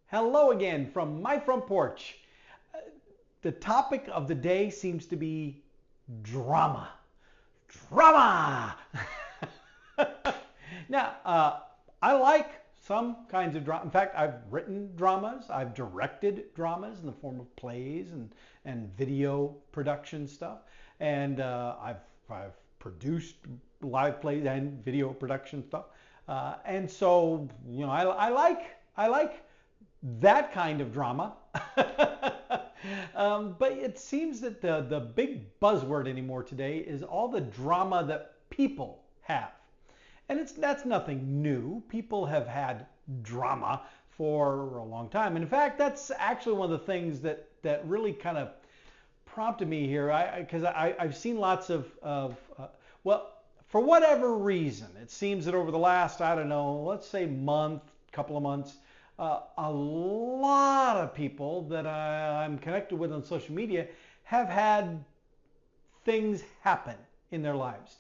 Hello again from my front porch. The topic of the day seems to be drama. Drama! Now, I like some kinds of drama. In fact, I've written dramas, I've directed dramas in the form of plays and video production stuff, and I've produced live plays and video production stuff. And so, I like that kind of drama. But it seems that the big buzzword anymore today is all the drama that people have. And that's nothing new. People have had drama for a long time. And in fact, that's actually one of the things that really kind of prompted me here. Because I've seen lots well, for whatever reason, it seems that over the last, I don't know, let's say couple of months, a lot of people that I'm connected with on social media have had things happen in their lives.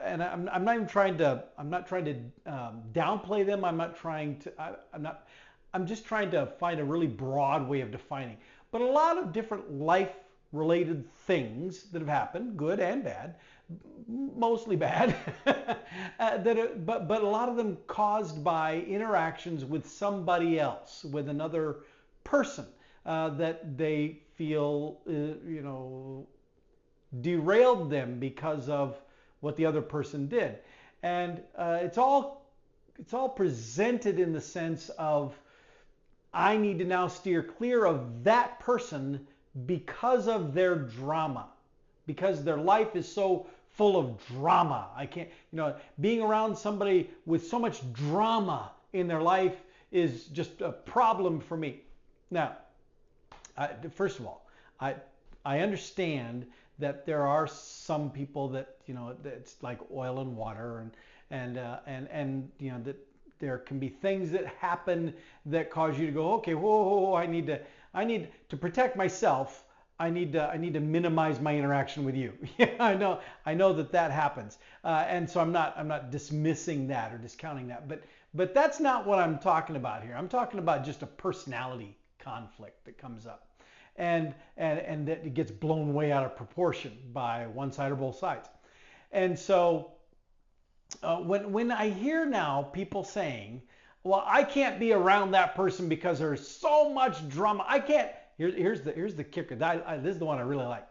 And I'm not trying to downplay them. I'm just trying to find a really broad way of defining. But a lot of different life related things that have happened, good and bad, mostly bad, but a lot of them caused by interactions with somebody else, with another person that they feel, derailed them because of what the other person did. And it's all presented in the sense of, I need to now steer clear of that person because of their drama, because their life is so full of drama. I can't, being around somebody with so much drama in their life is just a problem for me. Now, first of all, I understand that there are some people that, it's like oil and water, and that there can be things that happen that cause you to go, okay, whoa, I need to protect myself. I need to minimize my interaction with you. Yeah, I know that happens, and so I'm not dismissing that or discounting that. But that's not what I'm talking about here. I'm talking about just a personality conflict that comes up, and that it gets blown way out of proportion by one side or both sides. And so when I hear now people saying, well, I can't be around that person because there's so much drama. I can't. Here's the kicker. This is the one I really like.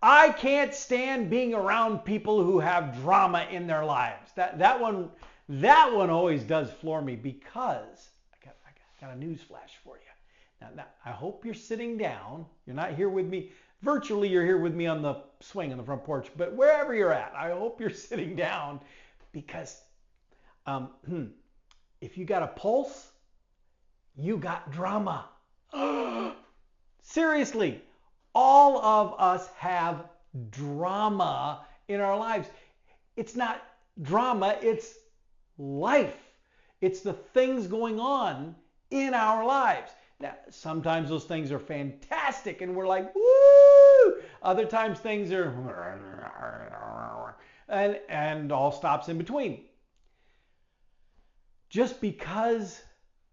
I can't stand being around people who have drama in their lives. That one always does floor me, because I got a news flash for you. Now, I hope you're sitting down. You're not here with me. Virtually, you're here with me on the swing on the front porch. But wherever you're at, I hope you're sitting down, because if you got a pulse, you got drama. Seriously, all of us have drama in our lives. It's not drama, it's life. It's the things going on in our lives. Now, sometimes those things are fantastic and we're like, woo! Other times things are and all stops in between. Just because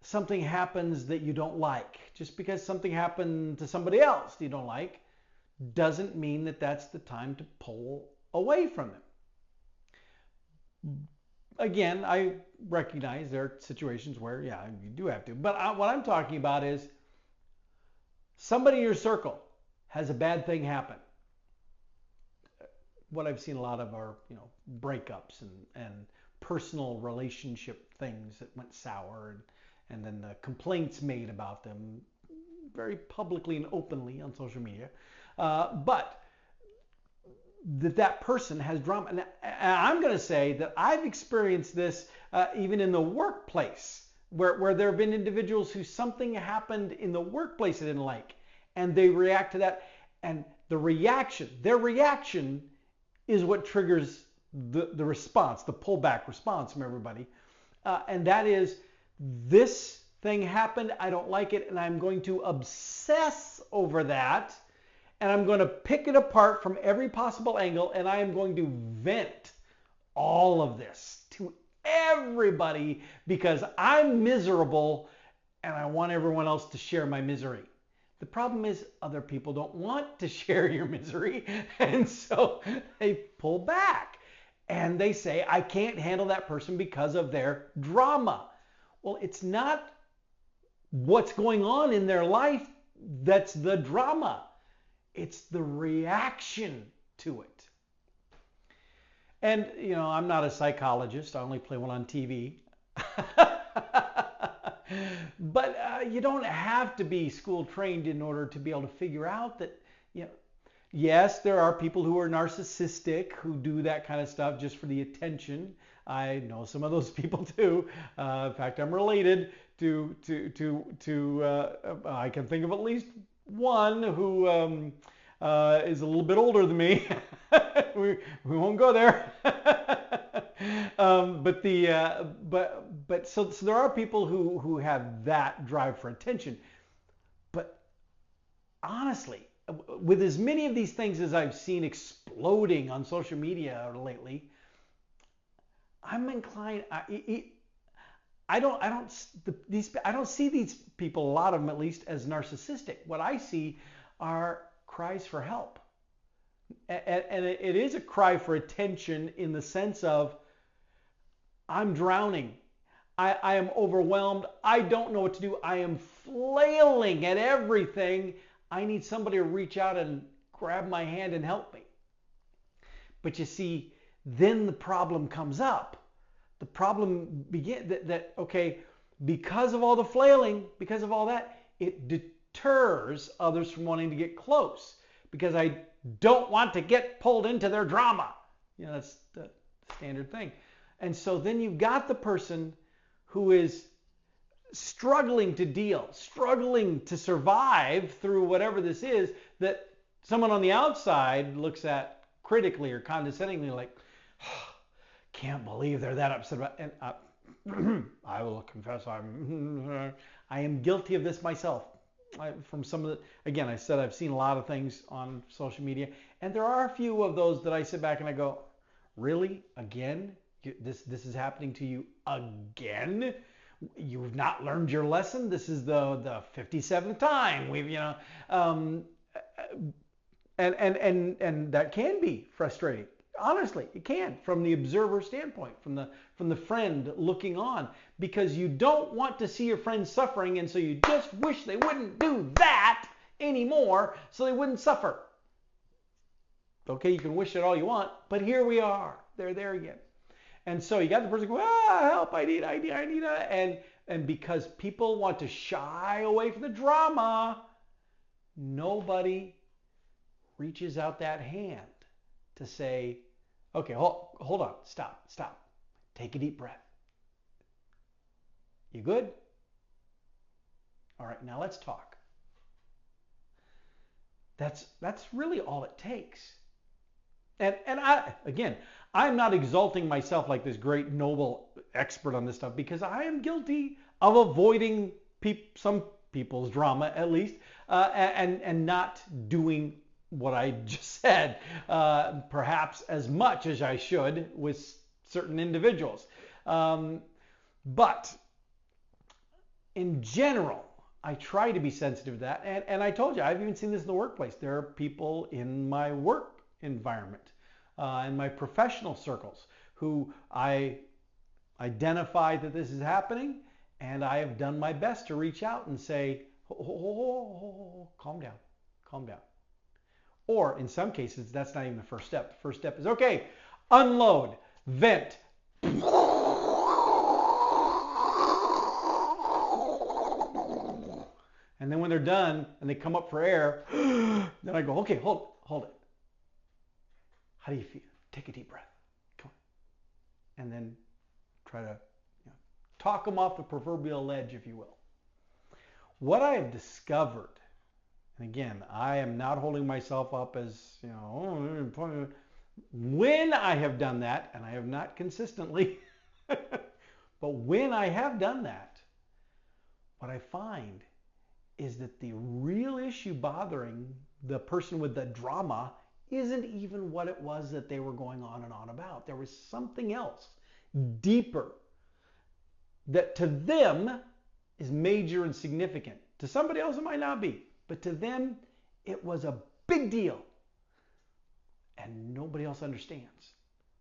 something happens that you don't like, just because something happened to somebody else you don't like, doesn't mean that that's the time to pull away from them. Again, I recognize there are situations where, yeah, you do have to. But what I'm talking about is somebody in your circle has a bad thing happen. What I've seen a lot of are, breakups and personal relationship things that went sour, and then the complaints made about them very publicly and openly on social media. But that person has drama. And I'm going to say that I've experienced this even in the workplace, where there have been individuals who something happened in the workplace they didn't like, and they react to that. And their reaction is what triggers the response, the pullback response from everybody. And that is, this thing happened, I don't like it, and I'm going to obsess over that, and I'm going to pick it apart from every possible angle, and I am going to vent all of this to everybody because I'm miserable and I want everyone else to share my misery. The problem is other people don't want to share your misery, and so they pull back and they say, I can't handle that person because of their drama. Well, it's not what's going on in their life that's the drama. It's the reaction to it. And, I'm not a psychologist. I only play one on TV. But you don't have to be school trained in order to be able to figure out that, yes, there are people who are narcissistic who do that kind of stuff just for the attention. I know some of those people too. In fact, I'm related to I can think of at least one who is a little bit older than me. we won't go there. So there are people who have that drive for attention. But honestly, with as many of these things as I've seen exploding on social media lately, I'm inclined. I don't see these people, a lot of them at least, as narcissistic. What I see are cries for help. And it is a cry for attention in the sense of, I'm drowning. I am overwhelmed. I don't know what to do. I am flailing at everything. I need somebody to reach out and grab my hand and help me. But you see, then the problem comes up. The problem begins that, okay, because of all the flailing, because of all that, it deters others from wanting to get close. Because I don't want to get pulled into their drama. That's the standard thing. And so then you've got the person who is struggling to survive through whatever this is, that someone on the outside looks at critically or condescendingly, like, oh, can't believe they're that upset about. And I will confess, I am guilty of this myself. From some of the, again, I said I've seen a lot of things on social media, and there are a few of those that I sit back and I go, really? Again? This is happening to you again? You've not learned your lesson? This is the 57th time we've, and that can be frustrating. Honestly, it can, from the observer standpoint, from the friend looking on, because you don't want to see your friend suffering, and so you just wish they wouldn't do that anymore so they wouldn't suffer. Okay, you can wish it all you want, but here we are. They're there again. And so you got the person going, help, I need, and because people want to shy away from the drama, nobody reaches out that hand to say, okay, hold on, stop. Take a deep breath. You good? All right, now let's talk. That's really all it takes. And I'm not exalting myself like this great noble expert on this stuff, because I am guilty of avoiding some people's drama, at least, and not doing what I just said, perhaps as much as I should with certain individuals. But in general, I try to be sensitive to that. And I told you, I've even seen this in the workplace. There are people in my work environment, in my professional circles, who I identify that this is happening, and I have done my best to reach out and say, calm down. Or in some cases, that's not even the first step. The first step is, okay, unload, vent. And then when they're done and they come up for air, then I go, okay, hold it. How do you feel? Take a deep breath. Come on. And then try to talk them off the proverbial ledge, if you will. What I have discovered, and again, I am not holding myself up as, when I have done that, and I have not consistently, but when I have done that, what I find is that the real issue bothering the person with the drama isn't even what it was that they were going on and on about. There was something else, deeper, that to them is major and significant. To somebody else, it might not be. But to them, it was a big deal. And nobody else understands.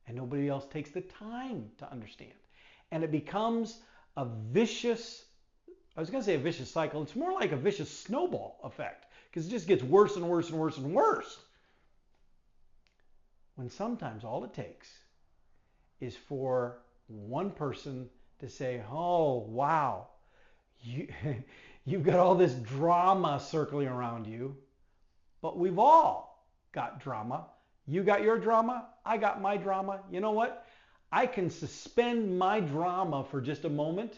And nobody else takes the time to understand. And it becomes a vicious, I was going to say a vicious cycle. It's more like a vicious snowball effect. Because it just gets worse and worse and worse and worse. When sometimes all it takes is for one person to say, oh, wow, you've got all this drama circling around you, but we've all got drama. You got your drama, I got my drama. You know what? I can suspend my drama for just a moment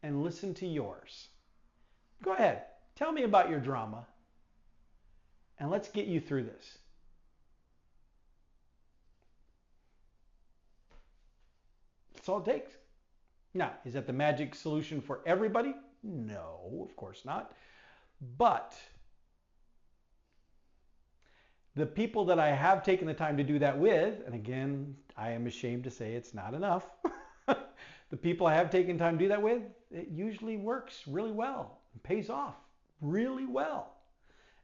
and listen to yours. Go ahead, tell me about your drama, and let's get you through this. That's all it takes. Now, is that the magic solution for everybody? No, of course not. But the people that I have taken the time to do that with, and again, I am ashamed to say it's not enough. The people I have taken time to do that with, it usually works really well. It pays off really well.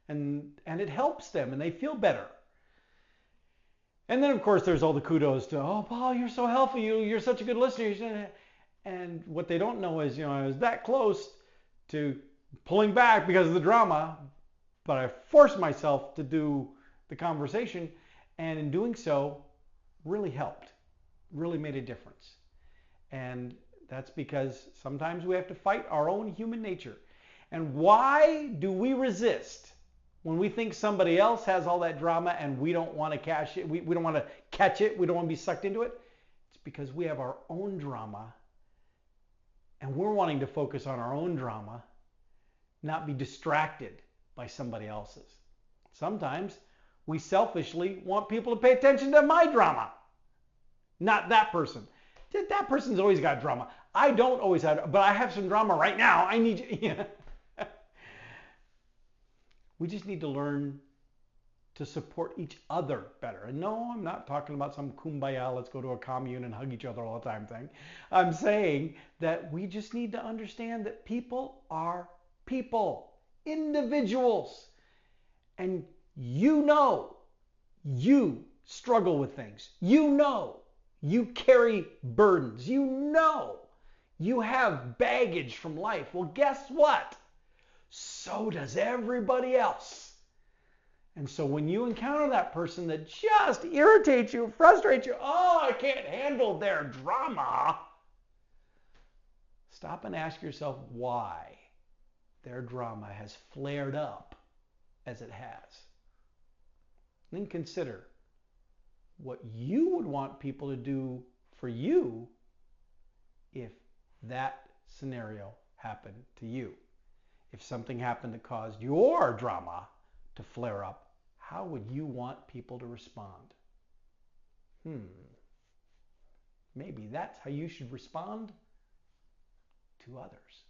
And it helps them and they feel better. And then, of course, there's all the kudos to, oh, Paul, you're so helpful. You're such a good listener. And what they don't know is, I was that close to pulling back because of the drama, but I forced myself to do the conversation. And in doing so, really helped, really made a difference. And that's because sometimes we have to fight our own human nature. And why do we resist? When we think somebody else has all that drama and we don't want to catch it, we don't want to catch it, we don't want to be sucked into it, it's because we have our own drama and we're wanting to focus on our own drama, not be distracted by somebody else's. Sometimes we selfishly want people to pay attention to my drama, not that person. That person's always got drama. I don't always have, but I have some drama right now. I need you. We just need to learn to support each other better. And no, I'm not talking about some kumbaya, let's go to a commune and hug each other all the time thing. I'm saying that we just need to understand that people are people, individuals. And you struggle with things. You carry burdens. You have baggage from life. Well, guess what? So does everybody else. And so when you encounter that person that just irritates you, frustrates you, oh, I can't handle their drama, stop and ask yourself why their drama has flared up as it has. Then consider what you would want people to do for you if that scenario happened to you. If something happened that caused your drama to flare up, how would you want people to respond? Maybe that's how you should respond to others.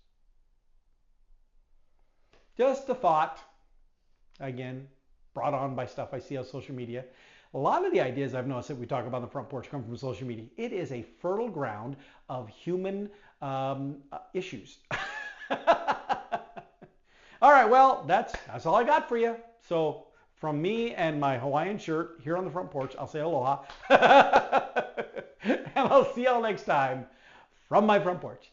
Just a thought, again, brought on by stuff I see on social media. A lot of the ideas I've noticed that we talk about on the front porch come from social media. It is a fertile ground of human issues. All right, well, that's all I got for you. So from me and my Hawaiian shirt here on the front porch, I'll say aloha. And I'll see y'all next time from my front porch.